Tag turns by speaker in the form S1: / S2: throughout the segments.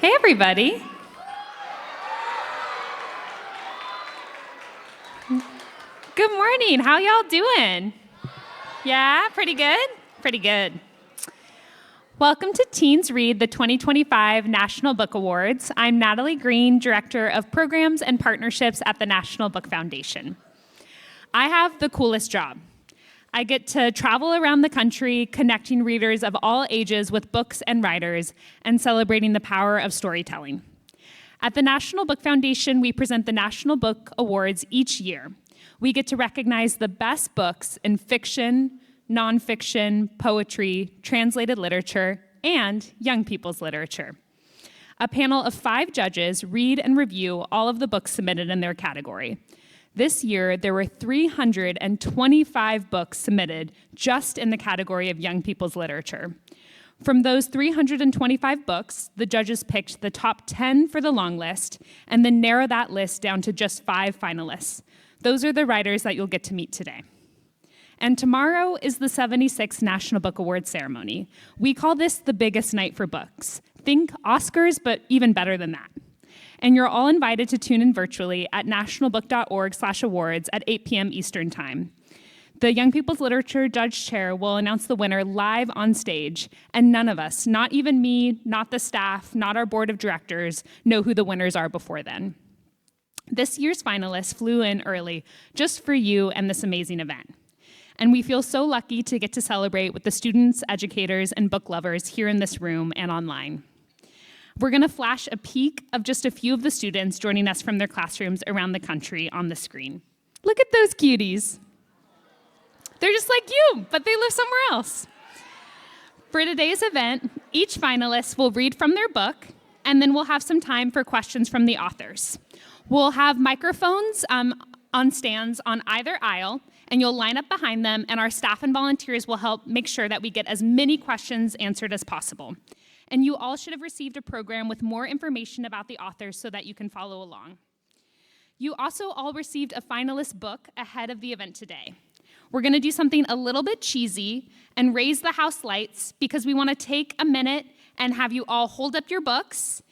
S1: Hey, everybody. Good morning. How y'all doing? Yeah, pretty good? Pretty good. Welcome to Teens Read, the 2025 National Book Awards. I'm Natalie Green, Director of Programs and Partnerships at the National Book Foundation. I have the coolest job. I get to travel around the country, connecting readers of all ages with books and writers, and celebrating the power of storytelling. At the National Book Foundation, we present the National Book Awards each year. We get to recognize the best books in fiction, nonfiction, poetry, translated literature, and young people's literature. A panel of 5 judges read and review all of the books submitted in their category. This year, there were 325 books submitted just in the category of young people's literature. From those 325 books, the judges picked the top 10 for the long list and then narrow that list down to just 5 finalists. Those are the writers that you'll get to meet today. And tomorrow is the 76th National Book Awards ceremony. We call this the biggest night for books. Think Oscars, but even better than that. And you're all invited to tune in virtually at nationalbook.org/awards at 8 p.m. Eastern Time. The Young People's Literature Judge Chair will announce the winner live on stage, and none of us, not even me, not the staff, not our board of directors, know who the winners are before then. This year's finalists flew in early just for you and this amazing event. And we feel so lucky to get to celebrate with the students, educators, and book lovers here in this room and online. We're going to flash a peek of just a few of the students joining us from their classrooms around the country on the screen. Look at those cuties. They're just like you, but they live somewhere else. For today's event, each finalist will read from their book, and then we'll have some time for questions from the authors. We'll have microphones on stands on either aisle, and you'll line up behind them, and our staff and volunteers will help make sure that we get as many questions answered as possible. And you all should have received a program with more information about the authors so that you can follow along. You also all received a finalist book ahead of the event today. We're gonna do something a little bit cheesy and raise the house lights because we wanna take a minute and have you all hold up your books.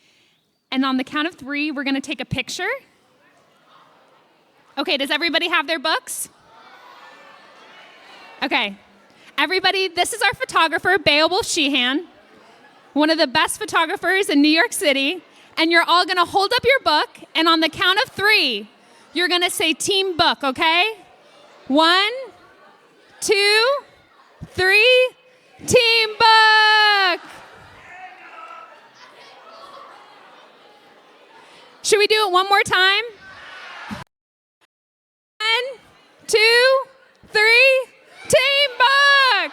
S1: And on the count of 3, we're gonna take a picture. Okay, does everybody have their books? Okay, everybody, this is our photographer, Beowulf Sheehan, one of the best photographers in New York City, and you're all gonna hold up your book, and on the count of 3, you're gonna say team book, okay? 1, 2, 3, team book! Should we do it one more time? 1, 2, 3, team book!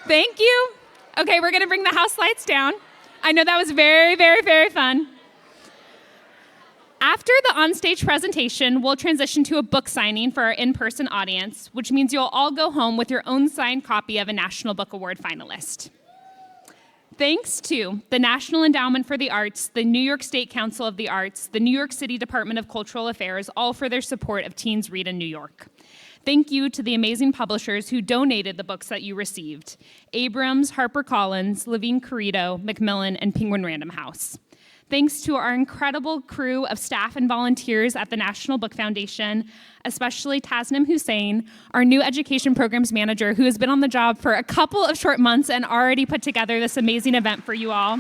S1: Thank you. Okay, we're gonna bring the house lights down. I know that was very, very, very fun. After the onstage presentation, we'll transition to a book signing for our in-person audience, which means you'll all go home with your own signed copy of a National Book Award finalist. Thanks to the National Endowment for the Arts, the New York State Council of the Arts, the New York City Department of Cultural Affairs, all for their support of Teens Read in New York. Thank you to the amazing publishers who donated the books that you received: Abrams, HarperCollins, Levine Querido, Macmillan, and Penguin Random House. Thanks to our incredible crew of staff and volunteers at the National Book Foundation, especially Tasnim Hussein, our new education programs manager, who has been on the job for a couple of short months and already put together this amazing event for you all.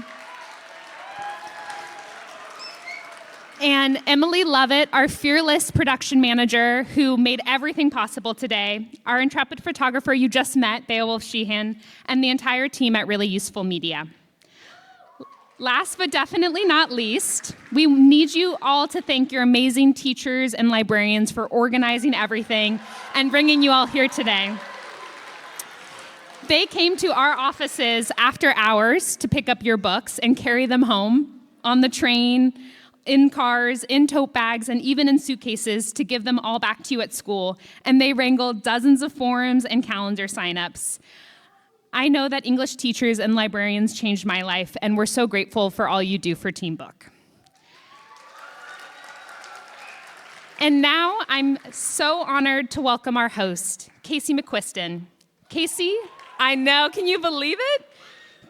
S1: And Emily Lovett, our fearless production manager, who made everything possible today, our intrepid photographer you just met, Beowulf Sheehan, and the entire team at Really Useful Media. Last but definitely not least, we need you all to thank your amazing teachers and librarians for organizing everything and bringing you all here today. They came to our offices after hours to pick up your books and carry them home on the train, in cars, in tote bags, and even in suitcases to give them all back to you at school. And they wrangled dozens of forums and calendar signups. I know that English teachers and librarians changed my life, and we're so grateful for all you do for Team Book. And now I'm so honored to welcome our host, Casey McQuiston. Casey, I know, can you believe it?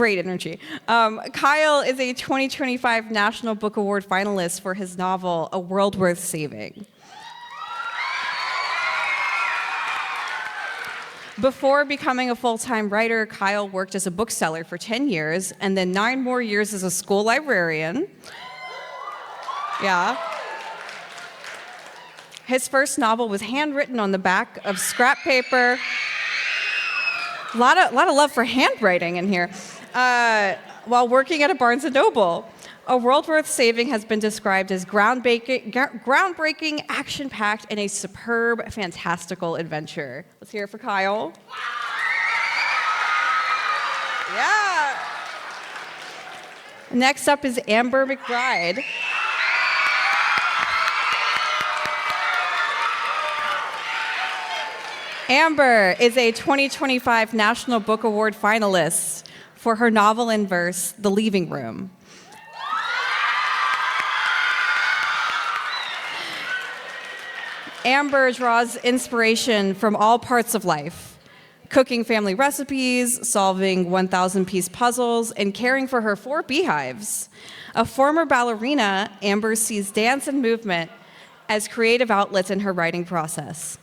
S2: Great energy. Kyle is a 2025 National Book Award finalist for his novel, A World Worth Saving. Before becoming a full-time writer, Kyle worked as a bookseller for 10 years and then 9 more years as a school librarian. Yeah. His first novel was handwritten on the back of scrap paper. A lot of love for handwriting in here. While working at a Barnes & Noble. A World Worth Saving has been described as groundbreaking, action-packed, and a superb, fantastical adventure. Let's hear it for Kyle. Yeah. Next up is Amber McBride. Amber is a 2025 National Book Award finalist for her novel in verse, The Leaving Room. Amber draws inspiration from all parts of life, cooking family recipes, solving 1,000-piece puzzles, and caring for her 4 beehives. A former ballerina, Amber sees dance and movement as creative outlets in her writing process.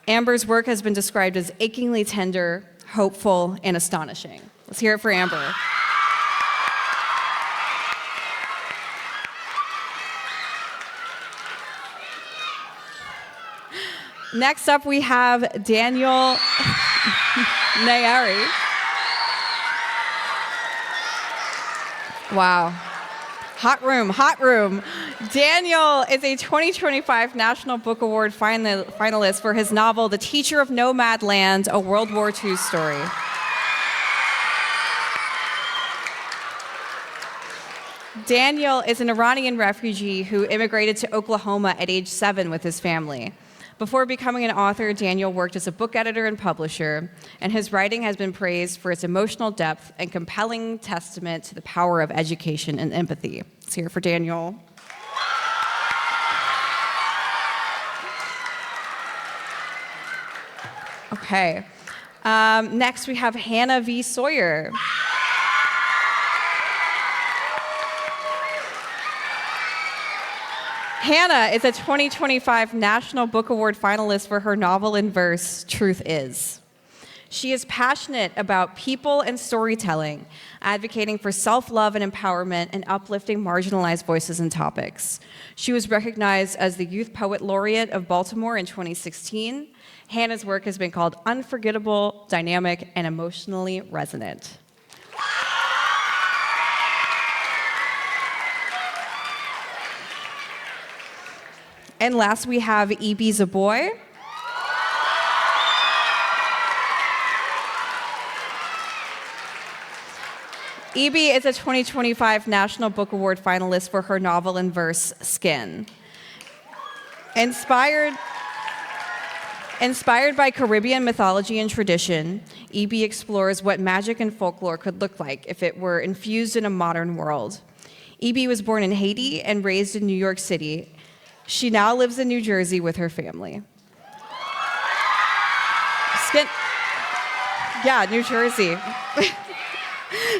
S2: Amber's work has been described as achingly tender, hopeful, and astonishing. Let's hear it for Amber. Next up, we have Daniel Nayari. Wow. Hot room. Daniel is a 2025 National Book Award finalist for his novel, The Teacher of Nomadland, a World War II story. Daniel is an Iranian refugee who immigrated to Oklahoma at age 7 with his family. Before becoming an author, Daniel worked as a book editor and publisher, and his writing has been praised for its emotional depth and compelling testament to the power of education and empathy. Let's hear it for Daniel. Okay. Next, we have Hannah V. Sawyer. Hannah is a 2025 National Book Award finalist for her novel in verse, Truth Is. She is passionate about people and storytelling, advocating for self-love and empowerment, and uplifting marginalized voices and topics. She was recognized as the Youth Poet Laureate of Baltimore in 2016. Hannah's work has been called unforgettable, dynamic, and emotionally resonant. And last, we have E.B. Zaboy. E.B. is a 2025 National Book Award finalist for her novel in verse, Skin. Inspired by Caribbean mythology and tradition, E.B. explores what magic and folklore could look like if it were infused in a modern world. E.B. was born in Haiti and raised in New York City. She now lives in New Jersey with her family. New Jersey.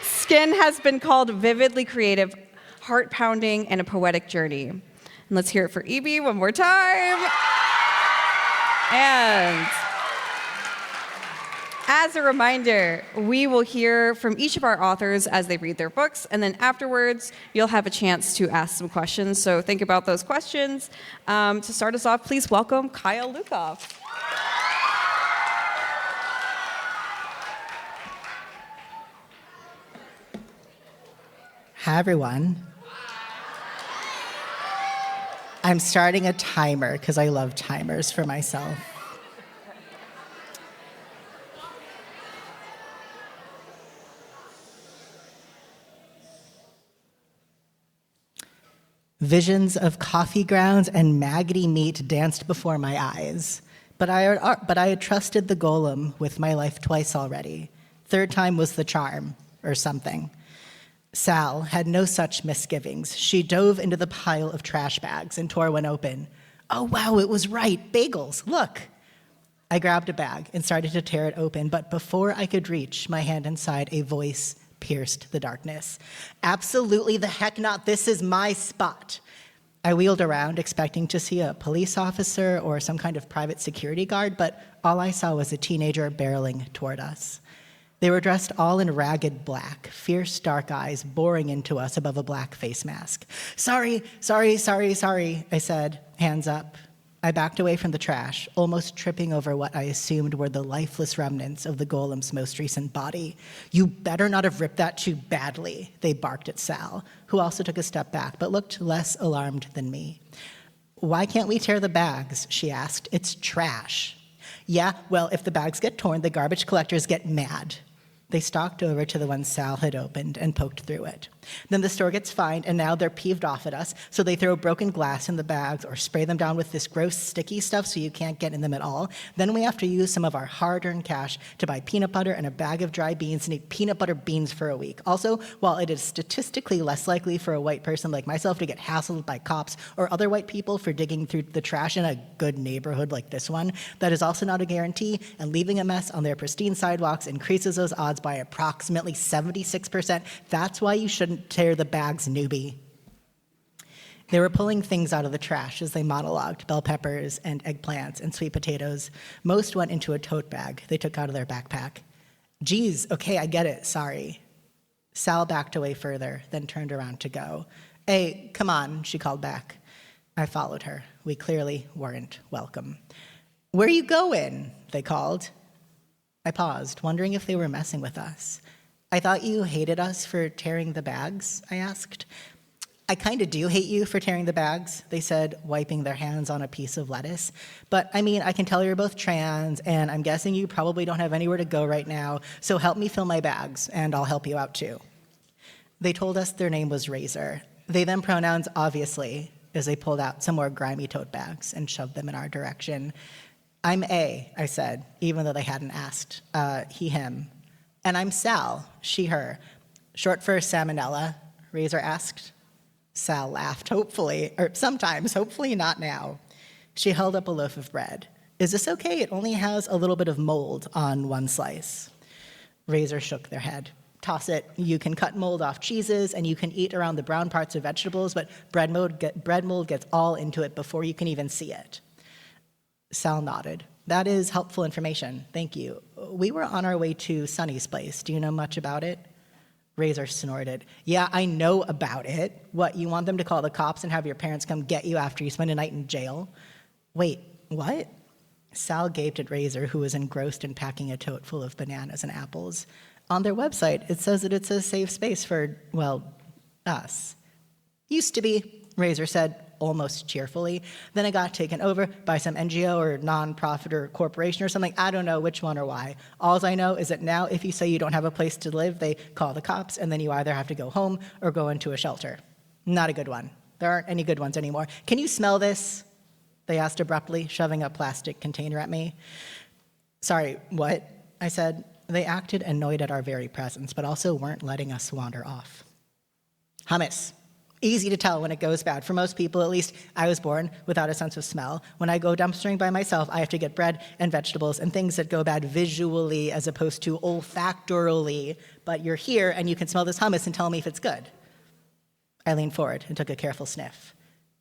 S2: Skin has been called vividly creative, heart-pounding, and a poetic journey. And let's hear it for E.B. one more time. And as a reminder, we will hear from each of our authors as they read their books, and then afterwards, you'll have a chance to ask some questions. So think about those questions. To start us off, please welcome Kyle Lukoff.
S3: Hi, everyone. I'm starting a timer because I love timers for myself. Visions of coffee grounds and maggoty meat danced before my eyes. But I had trusted the golem with my life twice already. Third time was the charm, or something. Sal had no such misgivings. She dove into the pile of trash bags and tore one open. Oh, wow, it was right. Bagels, look. I grabbed a bag and started to tear it open, but before I could reach my hand inside, a voice pierced the darkness. Absolutely the heck not. This is my spot. I wheeled around, expecting to see a police officer or some kind of private security guard, but all I saw was a teenager barreling toward us. They were dressed all in ragged black, fierce dark eyes boring into us above a black face mask. Sorry, I said, hands up. I backed away from the trash, almost tripping over what I assumed were the lifeless remnants of the golem's most recent body. You better not have ripped that too badly, they barked at Sal, who also took a step back, but looked less alarmed than me. Why can't we tear the bags? She asked. It's trash. Yeah, well, if the bags get torn, the garbage collectors get mad. They stalked over to the one Sal had opened and poked through it. Then the store gets fined, and now they're peeved off at us, so they throw broken glass in the bags or spray them down with this gross sticky stuff so you can't get in them at all. Then we have to use some of our hard-earned cash to buy peanut butter and a bag of dry beans and eat peanut butter beans for a week. Also, while it is statistically less likely for a white person like myself to get hassled by cops or other white people for digging through the trash in a good neighborhood like this one, that is also not a guarantee, and leaving a mess on their pristine sidewalks increases those odds by approximately 76%. That's why you shouldn't tear the bags, newbie. They were pulling things out of the trash as they monologued, bell peppers and eggplants and sweet potatoes. Most went into a tote bag they took out of their backpack. Geez, okay, I get it, sorry. Sal backed away further, then turned around to go. Hey, come on, she called back. I followed her. We clearly weren't welcome. Where you going? They called. I paused, wondering if they were messing with us. I thought you hated us for tearing the bags, I asked. I kind of do hate you for tearing the bags, they said, wiping their hands on a piece of lettuce. But I mean, I can tell you're both trans, and I'm guessing you probably don't have anywhere to go right now, so help me fill my bags, and I'll help you out too. They told us their name was Razor. They them pronouns, obviously, as they pulled out some more grimy tote bags and shoved them in our direction. I'm A, I said, even though they hadn't asked. He, him. And I'm Sal, she, her. Short for Salmonella, Razor asked. Sal laughed, hopefully, or sometimes, hopefully not now. She held up a loaf of bread. Is this okay? It only has a little bit of mold on one slice. Razor shook their head. Toss it. You can cut mold off cheeses, and you can eat around the brown parts of vegetables, but bread mold gets all into it before you can even see it. Sal nodded. That is helpful information. Thank you. We were on our way to Sunny's place. Do you know much about it? Razor snorted. Yeah, I know about it. What, you want them to call the cops and have your parents come get you after you spend a night in jail? Wait, what? Sal gaped at Razor, who was engrossed in packing a tote full of bananas and apples. On their website, it says that it's a safe space for, well, us. Used to be, Razor said, almost cheerfully. Then it got taken over by some NGO or nonprofit or corporation or something. I don't know which one or why. All I know is that now if you say you don't have a place to live, they call the cops, and then you either have to go home or go into a shelter. Not a good one. There aren't any good ones anymore. Can you smell this? They asked abruptly, shoving a plastic container at me. Sorry, what? I said. They acted annoyed at our very presence, but also weren't letting us wander off. Hummus. Easy to tell when it goes bad. For most people, at least, I was born without a sense of smell. When I go dumpstering by myself, I have to get bread and vegetables and things that go bad visually as opposed to olfactorily. But you're here and you can smell this hummus and tell me if it's good. I leaned forward and took a careful sniff.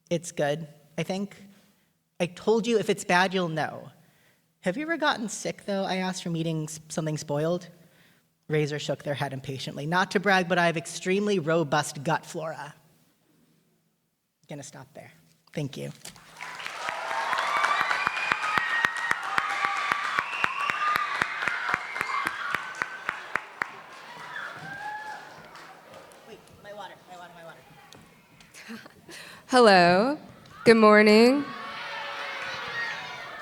S3: It's good, I think. I told you if it's bad, you'll know. Have you ever gotten sick, though? I asked, from eating something spoiled. Razor shook their head impatiently. Not to brag, but I have extremely robust gut flora. Gonna stop there. Thank you. Wait, my water.
S4: Hello. Good morning.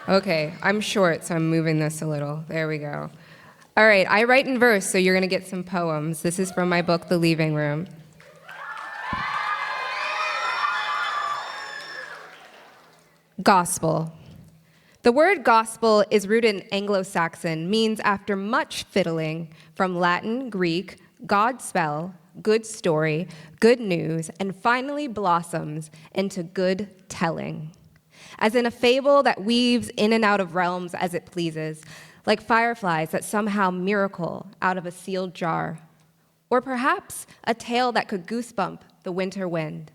S4: Okay, I'm short, so I'm moving this a little. There we go. All right, I write in verse, so you're gonna get some poems. This is from my book, The Leaving Room. Gospel. The word gospel is rooted in Anglo-Saxon, means after much fiddling, from Latin, Greek, God spell, good story, good news, and finally blossoms into good telling. As in a fable that weaves in and out of realms as it pleases, like fireflies that somehow miracle out of a sealed jar. or perhaps a tale that could goosebump the winter wind.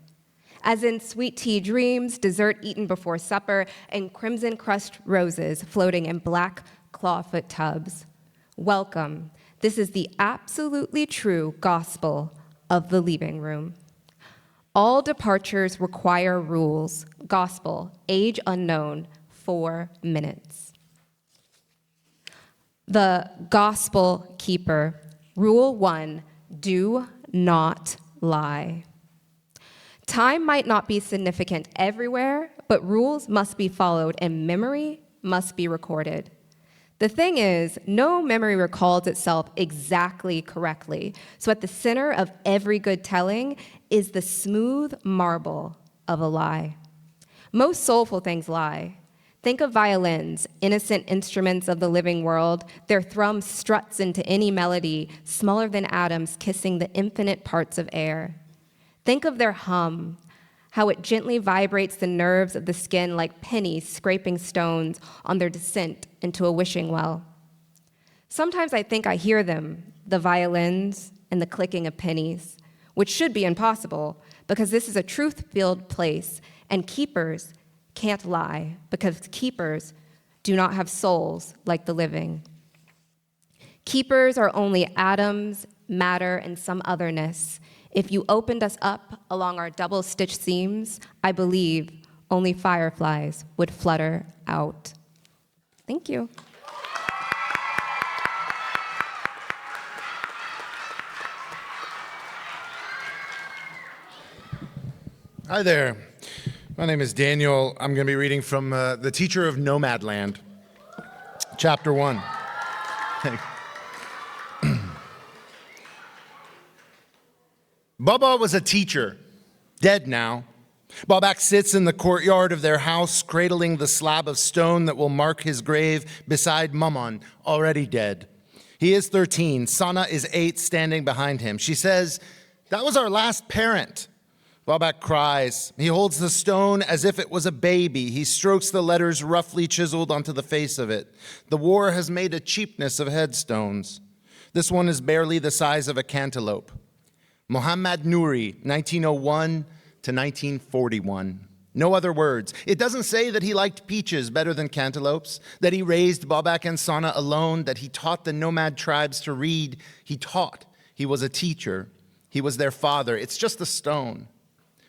S4: As in sweet tea dreams, dessert eaten before supper, and crimson-crushed roses floating in black clawfoot tubs. Welcome. This is the absolutely true gospel of the leaving room. All departures require rules. Gospel, age unknown, 4 minutes. The Gospel Keeper. Rule 1, do not lie. Time might not be significant everywhere, but rules must be followed and memory must be recorded. The thing is, no memory recalls itself exactly correctly. So at the center of every good telling is the smooth marble of a lie. Most soulful things lie. Think of violins, innocent instruments of the living world. Their thrum struts into any melody, smaller than atoms kissing the infinite parts of air. Think of their hum, how it gently vibrates the nerves of the skin like pennies scraping stones on their descent into a wishing well. Sometimes I think I hear them, the violins and the clicking of pennies, which should be impossible because this is a truth-filled place and keepers can't lie because keepers do not have souls like the living. Keepers are only atoms, matter, and some otherness. If you opened us up along our double-stitched seams, I believe only fireflies would flutter out. Thank you.
S5: Hi there. My name is Daniel. I'm going to be reading from The Teacher of Nomadland, Chapter 1. Baba was a teacher, dead now. Babak sits in the courtyard of their house, cradling the slab of stone that will mark his grave beside Maman, already dead. He is 13. Sana is 8, standing behind him. She says, "That was our last parent." Babak cries. He holds the stone as if it was a baby. He strokes the letters roughly chiseled onto the face of it. The war has made a cheapness of headstones. This one is barely the size of a cantaloupe. Mohammad Nouri, 1901 to 1941. No other words. It doesn't say that he liked peaches better than cantaloupes, that he raised Babak and Sana alone, that he taught the nomad tribes to read. He taught. He was a teacher. He was their father. It's just a stone.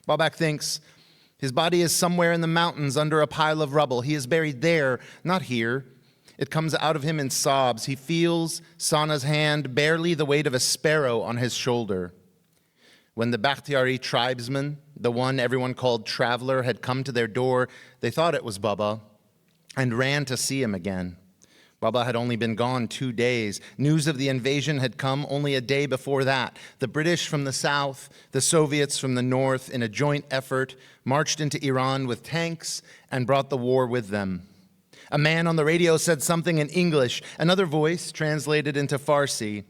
S5: Babak thinks his body is somewhere in the mountains under a pile of rubble. He is buried there, not here. It comes out of him in sobs. He feels Sana's hand, barely the weight of a sparrow, on his shoulder. When the Bakhtiari tribesman, the one everyone called Traveler, had come to their door, they thought it was Baba and ran to see him again. Baba had only been gone 2 days. News of the invasion had come only a day before that. The British from the south, the Soviets from the north, in a joint effort, marched into Iran with tanks and brought the war with them. A man on the radio said something in English. Another voice translated into Farsi.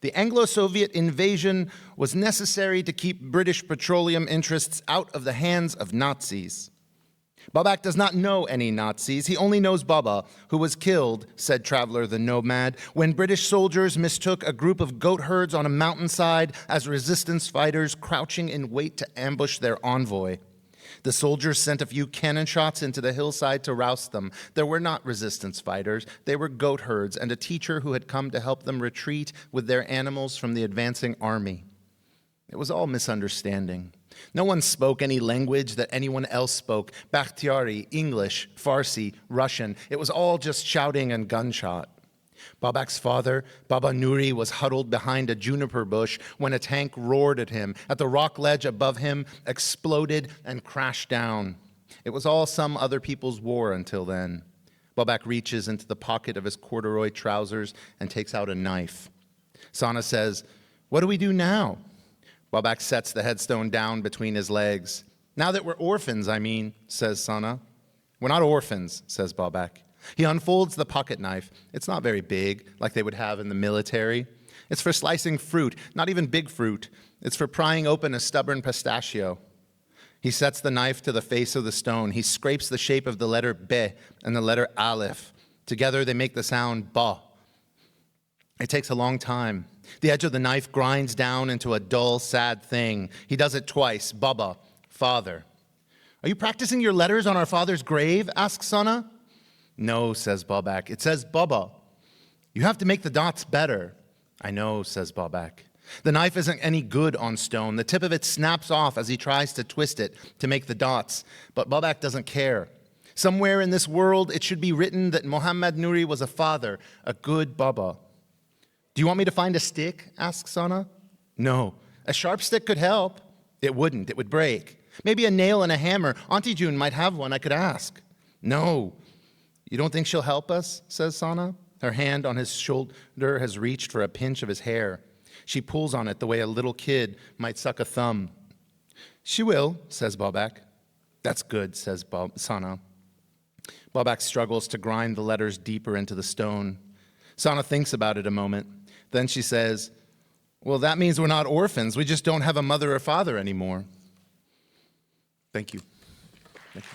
S5: The Anglo-Soviet invasion was necessary to keep British petroleum interests out of the hands of Nazis. Babak does not know any Nazis. He only knows Baba, who was killed, said Traveler the Nomad, when British soldiers mistook a group of goat herds on a mountainside as resistance fighters crouching in wait to ambush their envoy. The soldiers sent a few cannon shots into the hillside to rouse them. There were not resistance fighters. They were goat herds and a teacher who had come to help them retreat with their animals from the advancing army. It was all misunderstanding. No one spoke any language that anyone else spoke. Bakhtiari, English, Farsi, Russian. It was all just shouting and gunshot. Babak's father, Baba Nouri, was huddled behind a juniper bush when a tank roared at him. At the rock ledge above him, exploded and crashed down. It was all some other people's war until then. Babak reaches into the pocket of his corduroy trousers and takes out a knife. Sana says, "What do we do now?" Babak sets the headstone down between his legs. "Now that we're orphans, says Sana. "We're not orphans," says Babak. He unfolds the pocket knife. It's not very big, like they would have in the military. It's for slicing fruit, not even big fruit. It's for prying open a stubborn pistachio. He sets the knife to the face of the stone. He scrapes the shape of the letter Be and the letter Aleph. Together they make the sound Ba. It takes a long time. The edge of the knife grinds down into a dull, sad thing. He does it twice. Baba, father. Are you practicing your letters on our father's grave? Asks Sana. No, says Babak. It says Baba. You have to make the dots better. I know, says Babak. The knife isn't any good on stone. The tip of it snaps off as he tries to twist it to make the dots. But Babak doesn't care. Somewhere in this world, it should be written that Mohammad Nuri was a father, a good Baba. Do you want me to find a stick? Asks Sana. No. A sharp stick could help. It wouldn't. It would break. Maybe a nail and a hammer. Auntie June might have one. I could ask. No. You don't think she'll help us? Says Sana. Her hand on his shoulder has reached for a pinch of his hair. She pulls on it the way a little kid might suck a thumb. She will, says Babak. That's good, says Sana. Babak struggles to grind the letters deeper into the stone. Sana thinks about it a moment. Then she says, well, that means we're not orphans. We just don't have a mother or father anymore. Thank you. Thank you.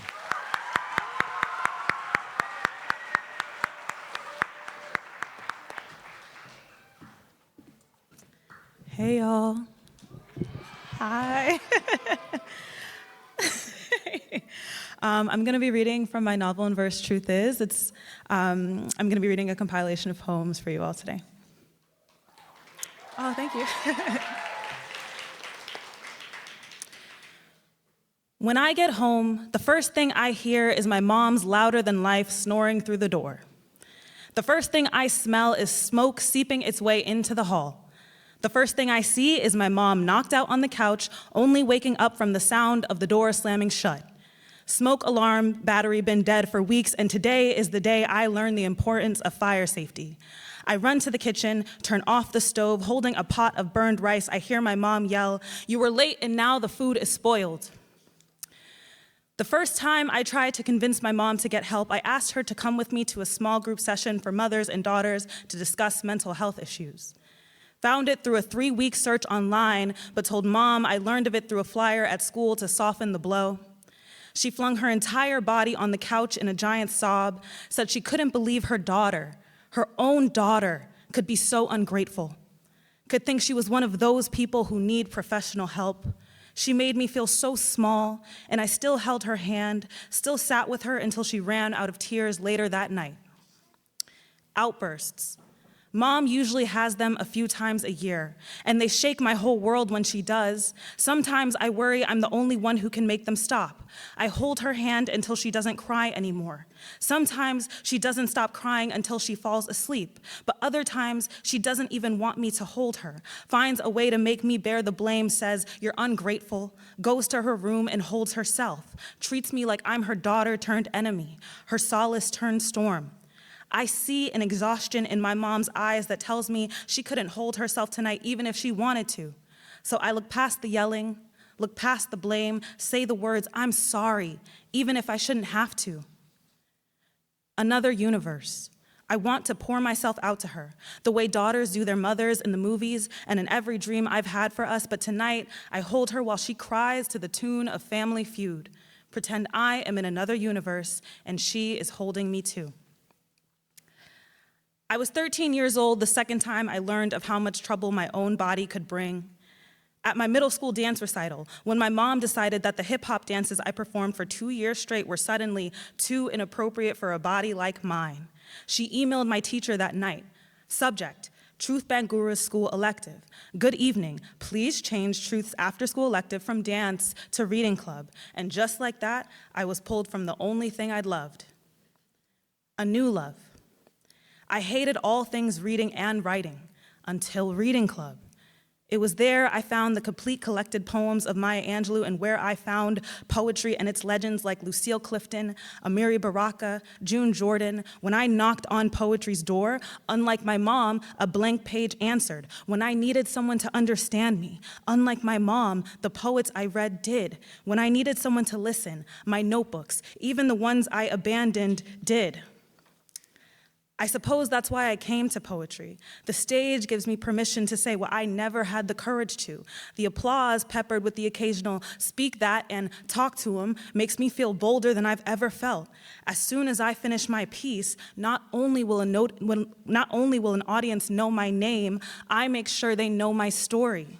S6: Hey, y'all. Hi. I'm going to be reading from my novel and verse, Truth Is. I'm going to be reading a compilation of poems for you all today. Oh, thank you. When I get home, the first thing I hear is my mom's louder-than-life snoring through the door. The first thing I smell is smoke seeping its way into the hall. The first thing I see is my mom knocked out on the couch, only waking up from the sound of the door slamming shut. Smoke alarm battery been dead for weeks, and today is the day I learned the importance of fire safety. I run to the kitchen, turn off the stove, holding a pot of burned rice. I hear my mom yell, "You were late and now the food is spoiled." The first time I tried to convince my mom to get help, I asked her to come with me to a small group session for mothers and daughters to discuss mental health issues. Found it through a 3-week search online, but told Mom I learned of it through a flyer at school to soften the blow. She flung her entire body on the couch in a giant sob, said she couldn't believe her daughter, her own daughter, could be so ungrateful, could think she was one of those people who need professional help. She made me feel so small, and I still held her hand, still sat with her until she ran out of tears later that night. Outbursts. Mom usually has them a few times a year, and they shake my whole world when she does. Sometimes I worry I'm the only one who can make them stop. I hold her hand until she doesn't cry anymore. Sometimes she doesn't stop crying until she falls asleep, but other times she doesn't even want me to hold her, finds a way to make me bear the blame, says, "You're ungrateful," goes to her room and holds herself, treats me like I'm her daughter turned enemy, her solace turned storm. I see an exhaustion in my mom's eyes that tells me she couldn't hold herself tonight even if she wanted to. So I look past the yelling, look past the blame, say the words, "I'm sorry," even if I shouldn't have to. Another universe. I want to pour myself out to her, the way daughters do their mothers in the movies and in every dream I've had for us, but tonight I hold her while she cries to the tune of Family Feud. Pretend I am in another universe and she is holding me too. I was 13 years old the second time I learned of how much trouble my own body could bring. At my middle school dance recital, when my mom decided that the hip-hop dances I performed for 2 years straight were suddenly too inappropriate for a body like mine, she emailed my teacher that night. Subject, Truth Banguru's school elective. Good evening, please change Truth's after-school elective from dance to reading club. And just like that, I was pulled from the only thing I'd loved. A new love. I hated all things reading and writing until reading club. It was there I found the complete collected poems of Maya Angelou and where I found poetry and its legends like Lucille Clifton, Amiri Baraka, June Jordan. When I knocked on poetry's door, unlike my mom, a blank page answered. When I needed someone to understand me, unlike my mom, the poets I read did. When I needed someone to listen, my notebooks, even the ones I abandoned, did. I suppose that's why I came to poetry. The stage gives me permission to say what I never had the courage to. The applause, peppered with the occasional "speak that" and "talk to him," makes me feel bolder than I've ever felt. As soon as I finish my piece, not only will an audience know my name, I make sure they know my story.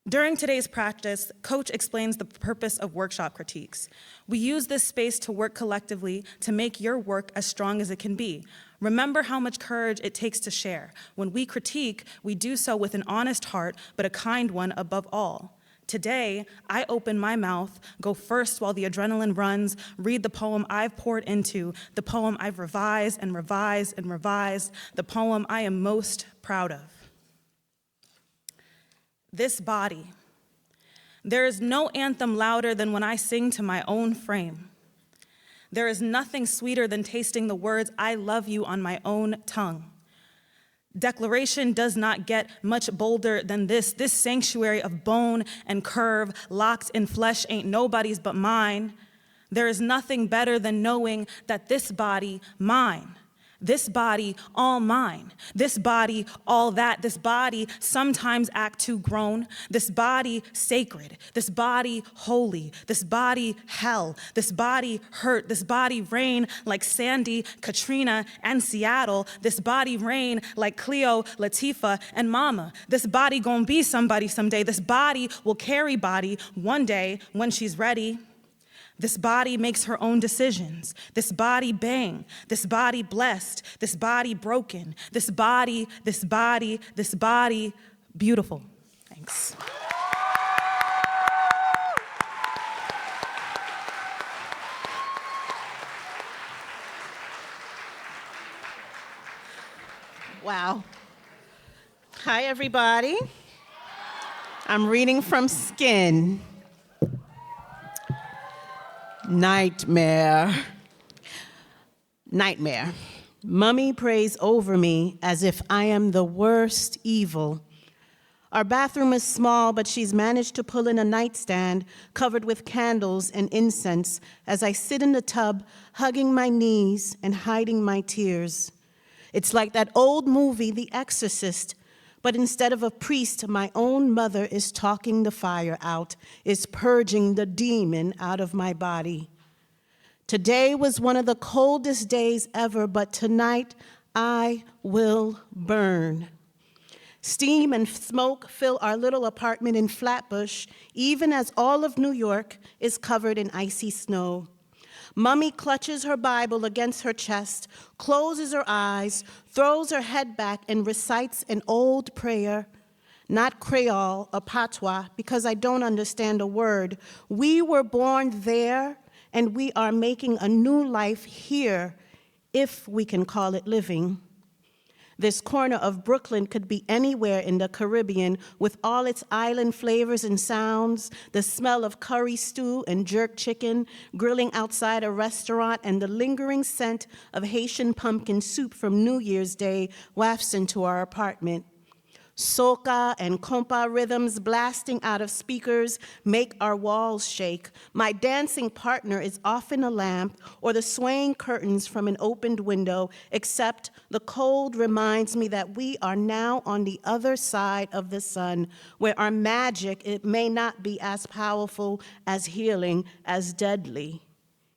S6: During today's practice, Coach explains the purpose of workshop critiques. We use this space to work collectively to make your work as strong as it can be. Remember how much courage it takes to share. When we critique, we do so with an honest heart, but a kind one above all. Today, I open my mouth, go first while the adrenaline runs, read the poem I've poured into, the poem I've revised and revised and revised, the poem I am most proud of. This body. There is no anthem louder than when I sing to my own frame. There is nothing sweeter than tasting the words "I love you" on my own tongue. Declaration does not get much bolder than this. This sanctuary of bone and curve, locked in flesh, ain't nobody's but mine. There is nothing better than knowing that this body, mine. This body, all mine. This body, all that. This body, sometimes act too grown. This body, sacred. This body, holy. This body, hell. This body, hurt. This body, rain like Sandy, Katrina, and Seattle. This body, rain like Cleo, Latifah, and Mama. This body gonna be somebody someday. This body will carry body one day when she's ready. This body makes her own decisions. This body bang. This body blessed. This body broken. This body beautiful. Thanks.
S7: Wow. Hi, everybody. I'm reading from Skin. Nightmare. Mummy prays over me as if I am the worst evil. Our bathroom is small, but she's managed to pull in a nightstand covered with candles and incense as I sit in the tub, hugging my knees and hiding my tears. It's like that old movie, The Exorcist, but instead of a priest, my own mother is talking the fire out, is purging the demon out of my body. Today was one of the coldest days ever, but tonight I will burn. Steam and smoke fill our little apartment in Flatbush, even as all of New York is covered in icy snow. Mummy clutches her Bible against her chest, closes her eyes, throws her head back, and recites an old prayer, not Creole or Patois, because I don't understand a word. We were born there, and we are making a new life here, if we can call it living. This corner of Brooklyn could be anywhere in the Caribbean with all its island flavors and sounds, the smell of curry stew and jerk chicken, grilling outside a restaurant, and the lingering scent of Haitian pumpkin soup from New Year's Day wafts into our apartment. Soca and compa rhythms blasting out of speakers make our walls shake. My dancing partner is often a lamp or the swaying curtains from an opened window, except the cold reminds me that we are now on the other side of the sun, where our magic, it may not be as powerful, as healing, as deadly.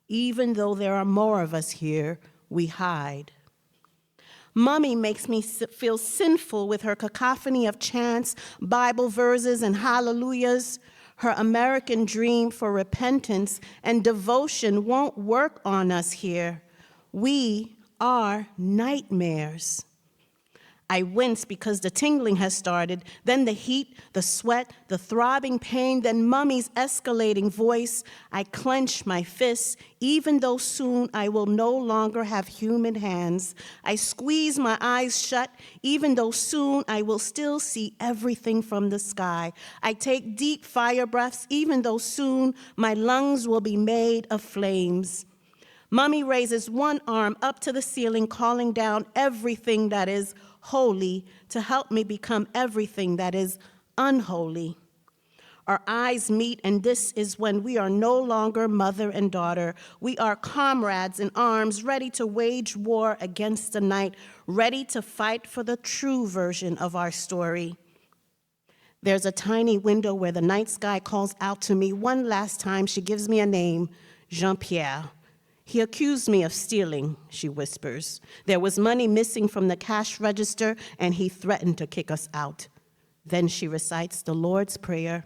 S7: Even though there are more of us here, we hide. Mummy makes me feel sinful with her cacophony of chants, Bible verses, and hallelujahs. Her American dream for repentance and devotion won't work on us here. We are nightmares. I wince because the tingling has started, then the heat, the sweat, the throbbing pain, then Mummy's escalating voice. I clench my fists, even though soon I will no longer have human hands. I squeeze my eyes shut, even though soon I will still see everything from the sky. I take deep fire breaths, even though soon my lungs will be made of flames. Mummy raises one arm up to the ceiling, calling down everything that is holy to help me become everything that is unholy. Our eyes meet, and this is when we are no longer mother and daughter. We are comrades in arms, ready to wage war against the night, ready to fight for the true version of our story. There's a tiny window where the night sky calls out to me one last time. She gives me a name, Jean-Pierre. He accused me of stealing, she whispers. There was money missing from the cash register, and he threatened to kick us out. Then she recites the Lord's Prayer.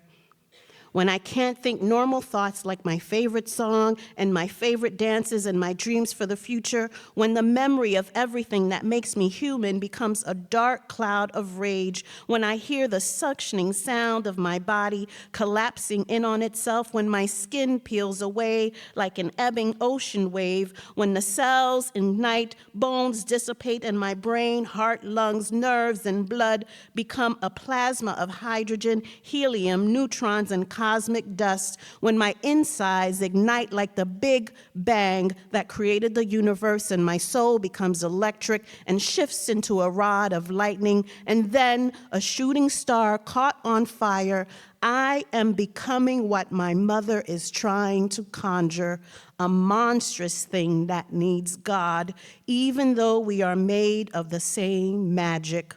S7: When I can't think normal thoughts like my favorite song and my favorite dances and my dreams for the future, when the memory of everything that makes me human becomes a dark cloud of rage, when I hear the suctioning sound of my body collapsing in on itself, when my skin peels away like an ebbing ocean wave, when the cells ignite, bones dissipate, and my brain, heart, lungs, nerves, and blood become a plasma of hydrogen, helium, neutrons, and cosmic dust, when my insides ignite like the Big Bang that created the universe, and my soul becomes electric and shifts into a rod of lightning, and then a shooting star caught on fire, I am becoming what my mother is trying to conjure, a monstrous thing that needs God, even though we are made of the same magic.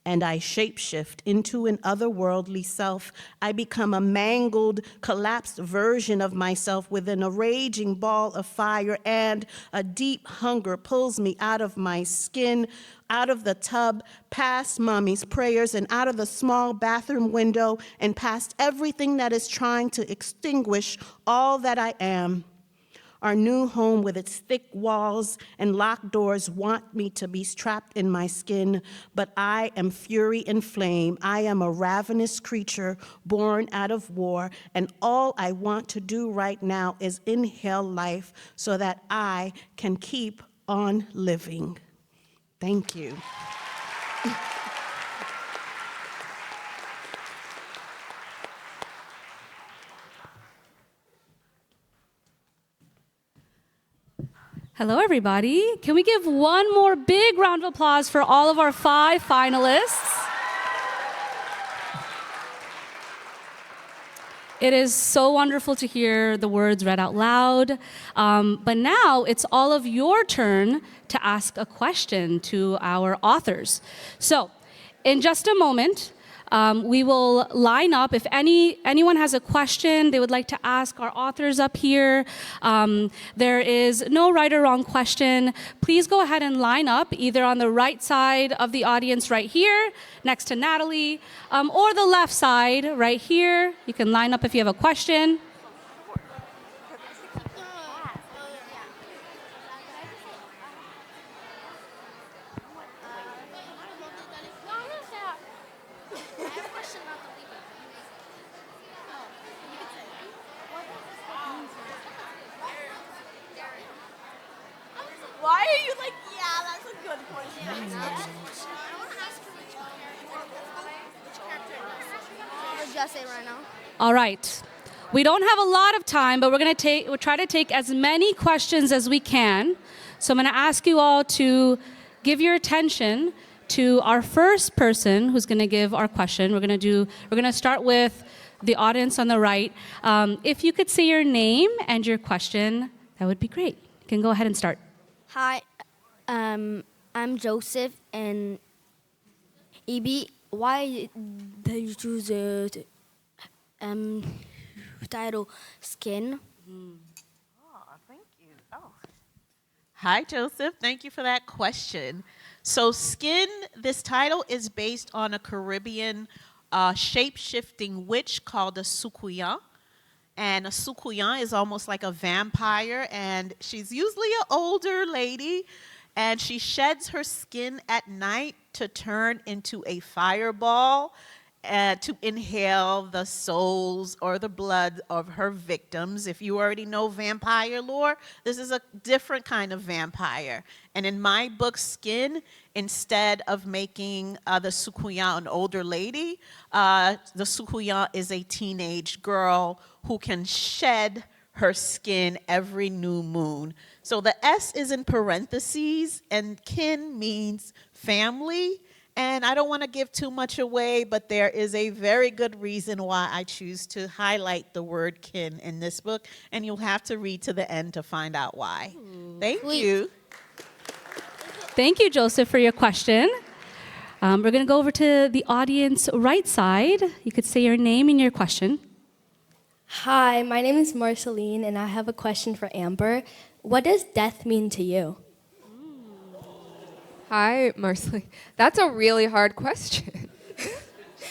S7: And I shapeshift into an otherworldly self. I become a mangled, collapsed version of myself within a raging ball of fire, and a deep hunger pulls me out of my skin, out of the tub, past mommy's prayers, and out of the small bathroom window, and past everything that is trying to extinguish all that I am. Our new home with its thick walls and locked doors want me to be trapped in my skin, but I am fury and flame. I am a ravenous creature born out of war, and all I want to do right now is inhale life so that I can keep on living. Thank you.
S8: Hello, everybody. Can we give one more big round of applause for all of our 5 finalists? It is so wonderful to hear the words read out loud. But now it's all of your turn to ask a question to our authors. So, in just a moment, we will line up. If anyone has a question they would like to ask our authors up here, there is no right or wrong question. Please go ahead and line up either on the right side of the audience right here, next to Natalie, or the left side right here. You can line up if you have a question.
S9: Why are you like, yeah, that's a good question. I want to ask you which character just say right now.
S8: All right. We don't have a lot of time, but we'll try to take as many questions as we can. So I'm going to ask you all to give your attention to our first person who's going to give our question. We're going to start with the audience on the right. If you could say your name and your question, that would be great. You can go ahead and start.
S9: Hi, I'm Joseph, and EB, why did you choose the title Skin?
S10: Thank you. Hi, Joseph. Thank you for that question. So Skin, this title is based on a Caribbean shape-shifting witch called a Sukuyan. And a Sukuyan is almost like a vampire, and she's usually an older lady, and she sheds her skin at night to turn into a fireball to inhale the souls or the blood of her victims. If you already know vampire lore, this is a different kind of vampire. And in my book, Skin, instead of making the Sukuyan an older lady, the Sukuyan is a teenage girl who can shed her skin every new moon. So the S is in parentheses, and kin means family, And I don't want to give too much away, but there is a very good reason why I choose to highlight the word kin in this book, and you'll have to read to the end to find out why. Thank you.
S8: Thank you, Joseph, for your question. We're going to go over to the audience right side. You could say your name and your question.
S11: Hi, my name is Marceline, and I have a question for Amber. What does death mean to you?
S4: Hi, Marceline. That's a really hard question.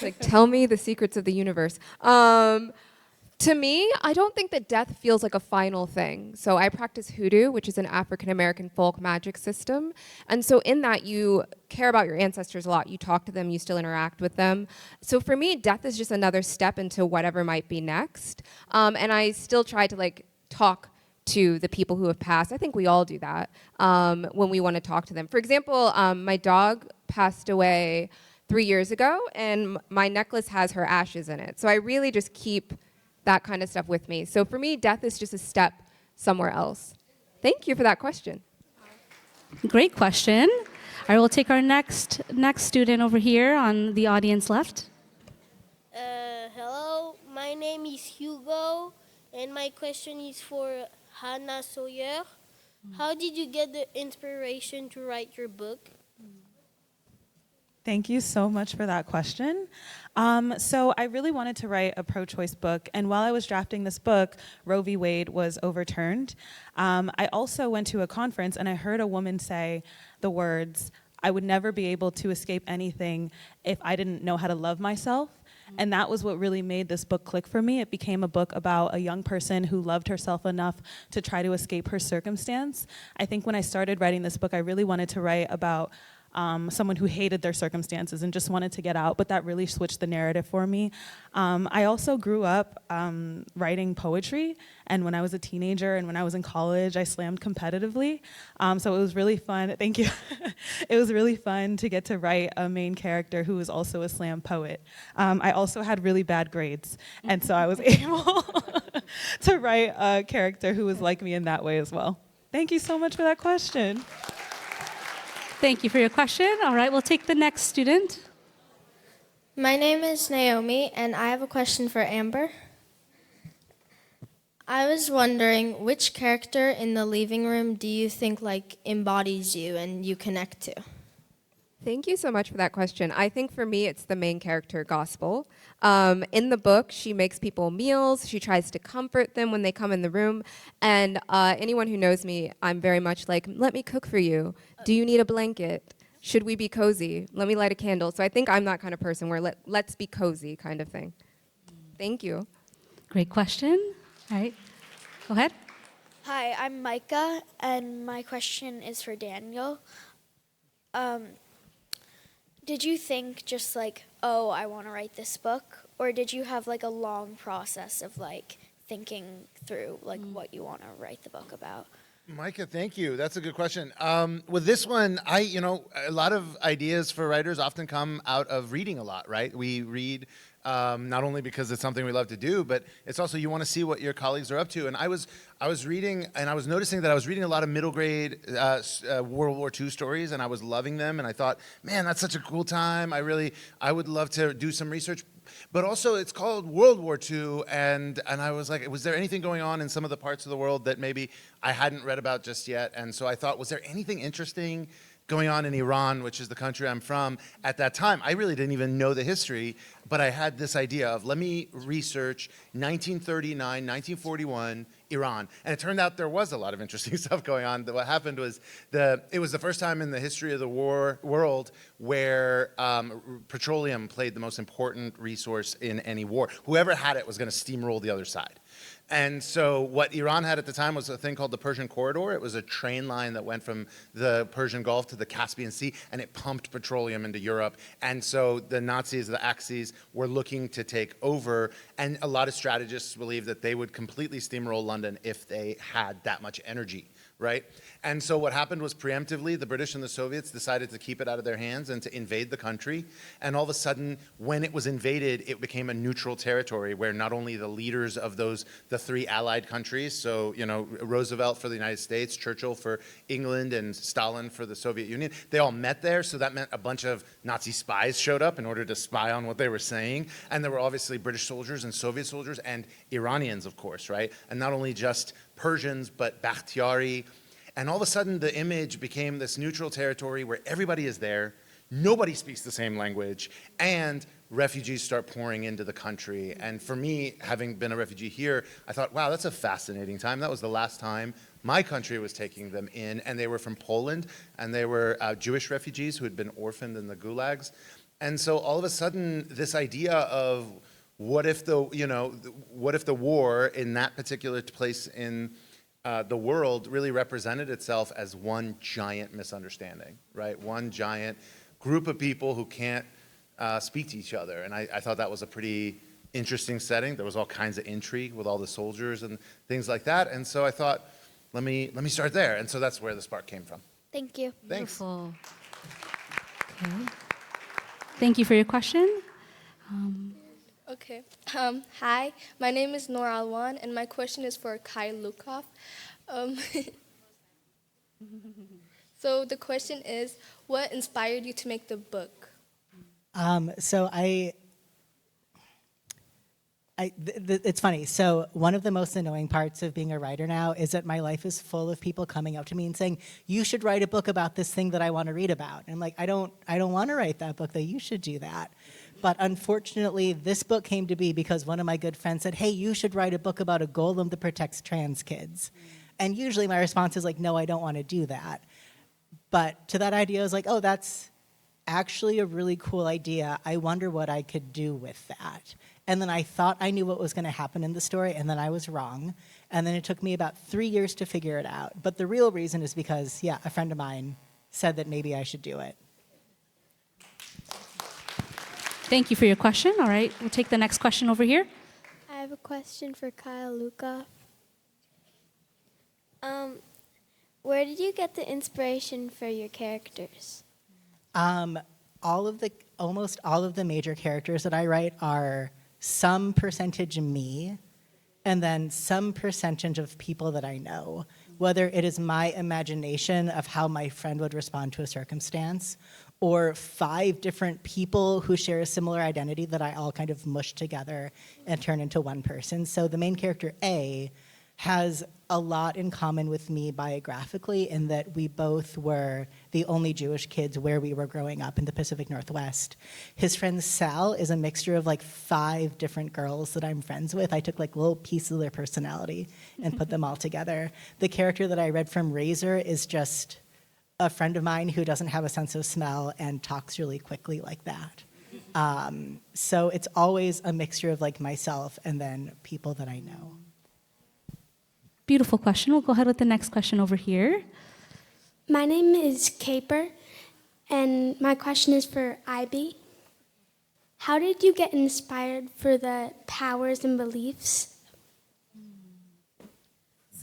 S4: Like, tell me the secrets of the universe. To me, I don't think that death feels like a final thing. So I practice hoodoo, which is an African-American folk magic system. And so in that, you care about your ancestors a lot. You talk to them, you still interact with them. So for me, death is just another step into whatever might be next. And I still try to talk to the people who have passed. I think we all do that when we want to talk to them. For example, my dog passed away 3 years ago, and my necklace has her ashes in it. So I really just keep that kind of stuff with me. So for me, death is just a step somewhere else. Thank you for that question.
S8: Great question. All right, we'll take our next student over here on the audience left.
S9: Hello, my name is Hugo, and my question is for Hannah Sawyer. How did you get the inspiration to write your book?
S6: Thank you so much for that question. So I really wanted to write a pro-choice book, and while I was drafting this book, Roe v. Wade was overturned. I also went to a conference, and I heard a woman say the words, "I would never be able to escape anything if I didn't know how to love myself." And that was what really made this book click for me. It became a book about a young person who loved herself enough to try to escape her circumstance. I think when I started writing this book, I really wanted to write about someone who hated their circumstances and just wanted to get out, but that really switched the narrative for me. I also grew up writing poetry, and when I was a teenager and when I was in college, I slammed competitively. So it was really fun. Thank you. It was really fun to get to write a main character who was also a slam poet. I also had really bad grades, and so I was able to write a character who was like me in that way as well. Thank you so much for that question.
S8: Thank you for your question. All right, we'll take the next student.
S11: My name is Naomi, and I have a question for Amber. I was wondering, which character in the living room do you think embodies you and you connect to?
S4: Thank you so much for that question. I think for me, it's the main character, Gospel. In the book, she makes people meals. She tries to comfort them when they come in the room. And anyone who knows me, I'm very much like, let me cook for you. Do you need a blanket? Should we be cozy? Let me light a candle. So I think I'm that kind of person where let's be cozy kind of thing. Thank you.
S8: Great question. All right, go ahead.
S9: Hi, I'm Micah, and my question is for Daniel. Did you think just I want to write this book, or did you have a long process of thinking through what you want to write the book about?
S5: Micah, thank you. That's a good question. With this one, a lot of ideas for writers often come out of reading a lot, right? We read not only because it's something we love to do, but it's also you want to see what your colleagues are up to. And I was reading, and I was noticing that I was reading a lot of middle grade World War II stories, and I was loving them. And I thought, man, that's such a cool time. I would love to do some research. But also, it's called World War II, and I was like, was there anything going on in some of the parts of the world that maybe I hadn't read about just yet? And so I thought, was there anything interesting going on in Iran, which is the country I'm from, at that time? I really didn't even know the history, but I had this idea of, let me research 1939, 1941, Iran. And it turned out there was a lot of interesting stuff going on. What happened was, it was the first time in the history of the world where petroleum played the most important resource in any war. Whoever had it was going to steamroll the other side. And so what Iran had at the time was a thing called the Persian Corridor. It was a train line that went from the Persian Gulf to the Caspian Sea, and it pumped petroleum into Europe. And so the Nazis, the Axis, were looking to take over, and a lot of strategists believed that they would completely steamroll London if they had that much energy, right? And so what happened was preemptively, the British and the Soviets decided to keep it out of their hands and to invade the country. And all of a sudden, when it was invaded, it became a neutral territory where not only the leaders of the three allied countries, so, Roosevelt for the United States, Churchill for England, and Stalin for the Soviet Union, they all met there. So that meant a bunch of Nazi spies showed up in order to spy on what they were saying. And there were obviously British soldiers and Soviet soldiers and Iranians, of course, right? And not only just Persians, but Bakhtiari. And all of a sudden, the image became this neutral territory where everybody is there, nobody speaks the same language, and refugees start pouring into the country. And for me, having been a refugee here, I thought, wow, that's a fascinating time. That was the last time my country was taking them in, and they were from Poland, and they were Jewish refugees who had been orphaned in the gulags. And so all of a sudden, this idea of what if the war in that particular place in the world really represented itself as one giant misunderstanding, right? One giant group of people who can't speak to each other. And I thought that was a pretty interesting setting. There was all kinds of intrigue with all the soldiers and things like that. And so I thought, let me start there. And so that's where the spark came from.
S9: Thank you.
S5: Thanks.
S8: Beautiful. Okay. Thank you for your question.
S12: Okay. Hi, my name is Noor Alwan, and my question is for Kai Lukov. So the question is, what inspired you to make the book?
S3: It's funny. So one of the most annoying parts of being a writer now is that my life is full of people coming up to me and saying, "You should write a book about this thing that I want to read about." And I'm like, I don't want to write that book. Though you should do that. But unfortunately, this book came to be because one of my good friends said, "Hey, you should write a book about a golem that protects trans kids." And usually my response is like, "No, I don't want to do that." But to that idea, I was like, "Oh, that's actually a really cool idea. I wonder what I could do with that." And then I thought I knew what was going to happen in the story, and then I was wrong. And then it took me about 3 years to figure it out. But the real reason is because, a friend of mine said that maybe I should do it.
S8: Thank you for your question. All right, we'll take the next question over here.
S13: I have a question for Kyle Luka. Where did you get the inspiration for your characters?
S3: Almost all of the major characters that I write are some percentage me, and then some percentage of people that I know, whether it is my imagination of how my friend would respond to a circumstance, or 5 different people who share a similar identity that I all kind of mush together and turn into one person. So the main character, A, has a lot in common with me biographically in that we both were the only Jewish kids where we were growing up in the Pacific Northwest. His friend Sal is a mixture of 5 different girls that I'm friends with. I took little pieces of their personality and put them all together. The character that I read from Razor is just a friend of mine who doesn't have a sense of smell and talks really quickly like that. So it's always a mixture of myself and then people that I know.
S8: Beautiful question. We'll go ahead with the next question over here.
S13: My name is Caper, and my question is for Ivy. How did you get inspired for the powers and beliefs?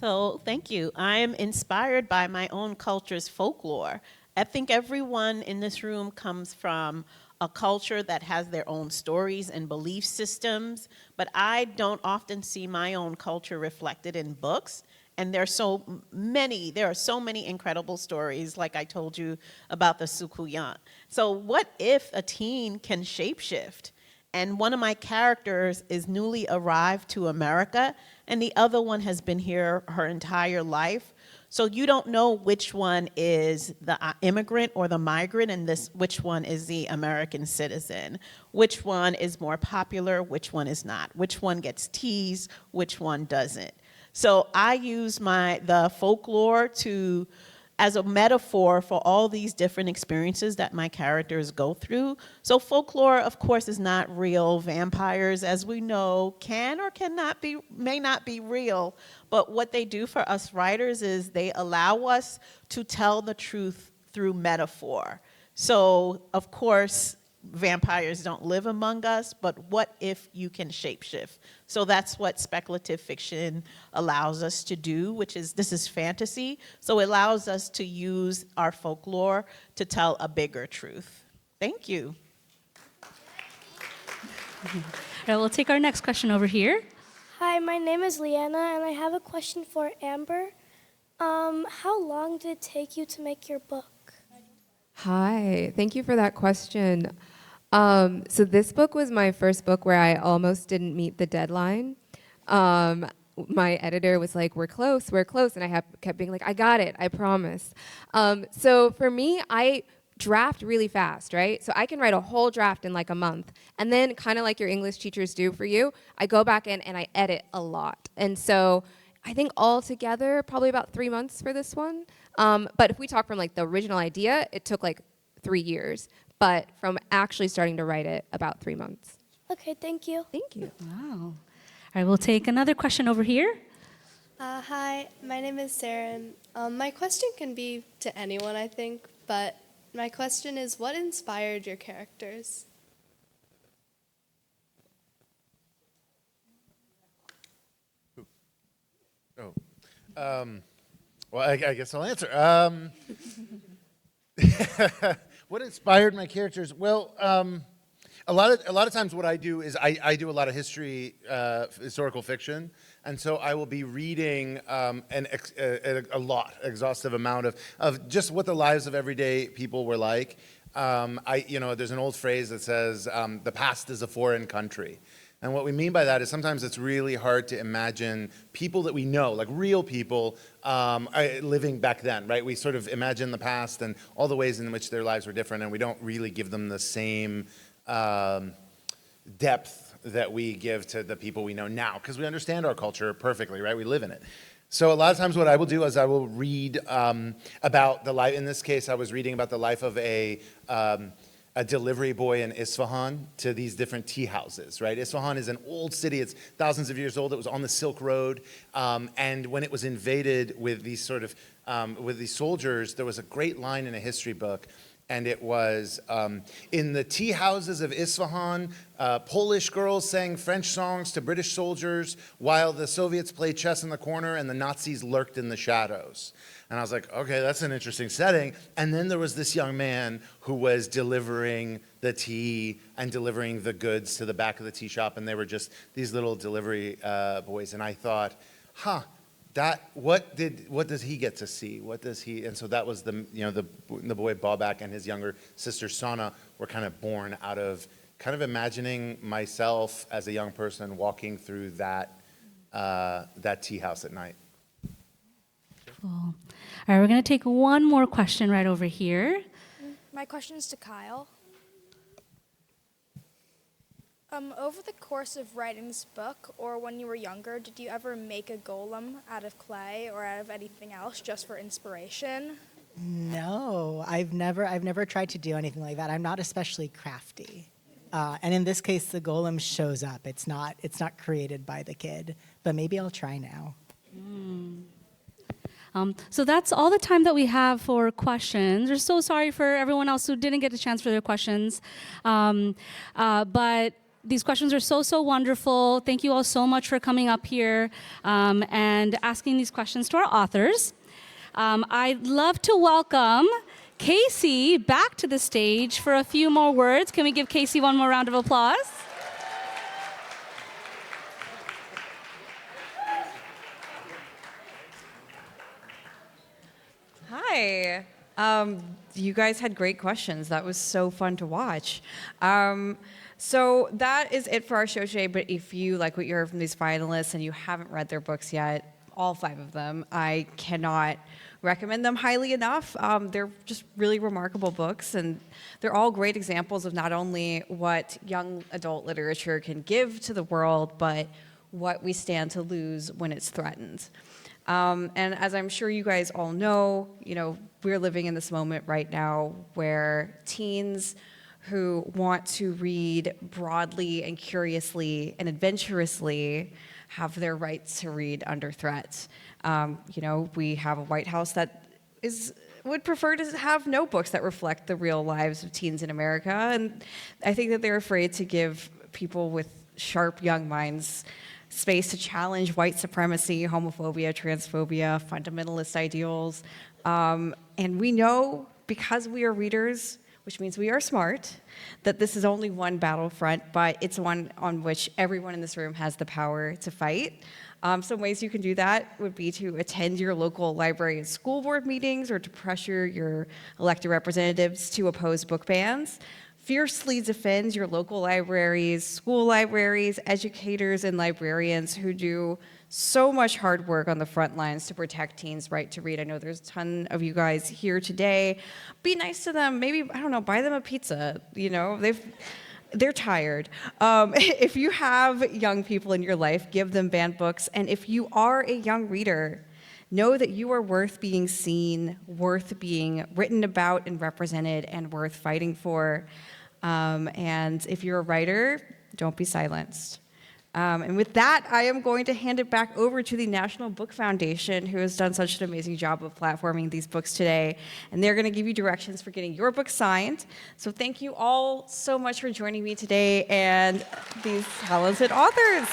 S10: So, thank you. I am inspired by my own culture's folklore. I think everyone in this room comes from a culture that has their own stories and belief systems, but I don't often see my own culture reflected in books. And there are so many incredible stories, like I told you about the Sukuyan. So what if a teen can shapeshift? And one of my characters is newly arrived to America, and the other one has been here her entire life. So you don't know which one is the immigrant or the migrant, and which one is the American citizen. Which one is more popular, which one is not. Which one gets teased, which one doesn't. So I use the folklore as a metaphor for all these different experiences that my characters go through. So folklore, of course, is not real. Vampires, as we know, can or may not be real. But what they do for us writers is they allow us to tell the truth through metaphor. So, of course, vampires don't live among us, but what if you can shapeshift? So that's what speculative fiction allows us to do, this is fantasy. So it allows us to use our folklore to tell a bigger truth. Thank you.
S8: All right, we'll take our next question over here.
S14: Hi, my name is Leanna, and I have a question for Amber. How long did it take you to make your book?
S4: Hi, thank you for that question. So this book was my first book where I almost didn't meet the deadline. My editor was like, we're close, and I kept being like, I got it, I promise. So for me, I draft really fast, right? So I can write a whole draft in like a month, and then kind of like your English teachers do for you, I go back in and I edit a lot. And so I think altogether, probably about 3 months for this one. But if we talk from like the original idea, it took like 3 years. But from actually starting to write it, about 3 months.
S14: Okay, thank you.
S4: Thank you.
S8: Wow. All right, we'll take another question over here.
S12: Hi, my name is Sarah. My question can be to anyone, I think, but my question is, what inspired your characters?
S5: Well, I guess I'll answer. What inspired my characters? Well, a lot of times what I do is I do a lot of historical fiction, and so I will be reading exhaustive amount of just what the lives of everyday people were like. There's an old phrase that says, "The past is a foreign country." And what we mean by that is sometimes it's really hard to imagine people that we know, like real people, living back then, right? We sort of imagine the past and all the ways in which their lives were different, and we don't really give them the same depth that we give to the people we know now, because we understand our culture perfectly, right? We live in it. So a lot of times what I will do is I will read about the life, in this case I was reading about the life of a delivery boy in Isfahan to these different tea houses, right? Isfahan is an old city. It's thousands of years old. It was on the Silk Road. And when it was invaded with these soldiers, there was a great line in a history book. And it was, in the tea houses of Isfahan, Polish girls sang French songs to British soldiers while the Soviets played chess in the corner and the Nazis lurked in the shadows. And I was like, okay, that's an interesting setting. And then there was this young man who was delivering the tea and delivering the goods to the back of the tea shop, and they were just these little delivery boys. And I thought, what does he get to see? What does he? And so that was the boy Babak and his younger sister Sana were kind of born out of kind of imagining myself as a young person walking through that tea house at night.
S8: Cool. All right, we're going to take one more question right over here.
S9: My question is to Kyle. Over the course of writing this book, or when you were younger, did you ever make a golem out of clay or out of anything else just for inspiration?
S3: No, I've never tried to do anything like that. I'm not especially crafty. And in this case, the golem shows up. It's not created by the kid, but maybe I'll try now.
S8: So that's all the time that we have for questions. We're so sorry for everyone else who didn't get a chance for their questions. But these questions are so wonderful. Thank you all so much for coming up here and asking these questions to our authors. I'd love to welcome Casey back to the stage for a few more words. Can we give Casey one more round of applause?
S2: Hi. You guys had great questions. That was so fun to watch. So that is it for our show today, but if you like what you heard from these finalists and you haven't read their books yet, all 5 of them, I cannot recommend them highly enough. They're just really remarkable books, and they're all great examples of not only what young adult literature can give to the world, but what we stand to lose when it's threatened. And as I'm sure you guys all know, we're living in this moment right now where teens who want to read broadly and curiously and adventurously have their rights to read under threat. We have a White House that is would prefer to have notebooks that reflect the real lives of teens in America. And I think that they're afraid to give people with sharp young minds space to challenge white supremacy, homophobia, transphobia, fundamentalist ideals. And we know, because we are readers, which means we are smart, that this is only one battlefront, but it's one on which everyone in this room has the power to fight. Some ways you can do that would be to attend your local library and school board meetings, or to pressure your elected representatives to oppose book bans. Fiercely defend your local libraries, school libraries, educators, and librarians who do so much hard work on the front lines to protect teens' right to read. I know there's a ton of you guys here today. Be nice to them. Maybe, I don't know, buy them a pizza. You know, they're tired. If you have young people in your life, give them banned books. And if you are a young reader, know that you are worth being seen, worth being written about and represented, and worth fighting for. And if you're a writer, don't be silenced. And with that, I am going to hand it back over to the National Book Foundation, who has done such an amazing job of platforming these books today. And they're going to give you directions for getting your book signed. So thank you all so much for joining me today and these talented authors.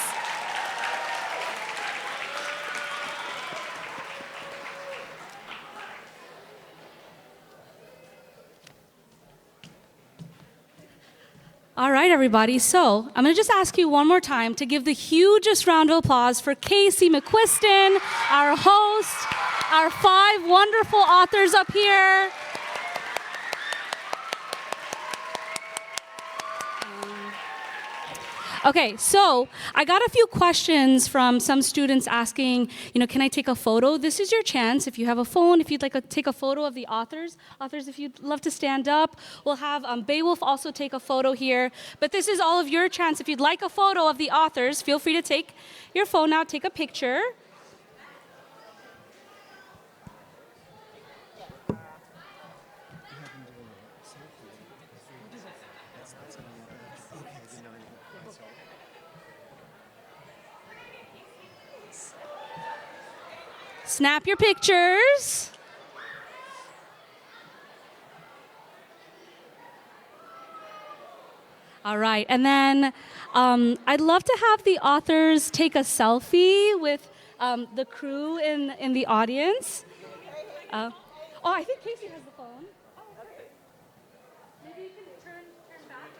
S8: All right, everybody. So I'm going to just ask you one more time to give the hugest round of applause for Casey McQuiston, our host, our 5 wonderful authors up here. Okay, so I got a few questions from some students asking, can I take a photo? This is your chance. If you have a phone, if you'd like to take a photo of the authors, if you'd love to stand up, we'll have Beowulf also take a photo here. But this is all of your chance. If you'd like a photo of the authors, feel free to take your phone out, take a picture. Snap your pictures. All right, and then I'd love to have the authors take a selfie with the crew in the audience. I think Casey has the phone. Oh, okay. Maybe you can turn back.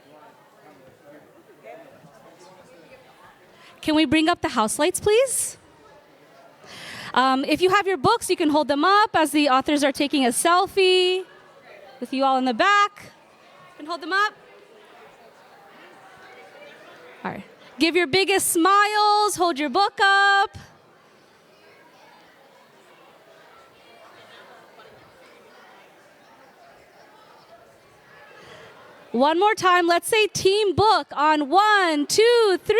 S8: Can we bring up the house lights, please? If you have your books, you can hold them up as the authors are taking a selfie with you all in the back. You can hold them up. All right. Give your biggest smiles. Hold your book up. One more time. Let's say team book on 1, 2, 3.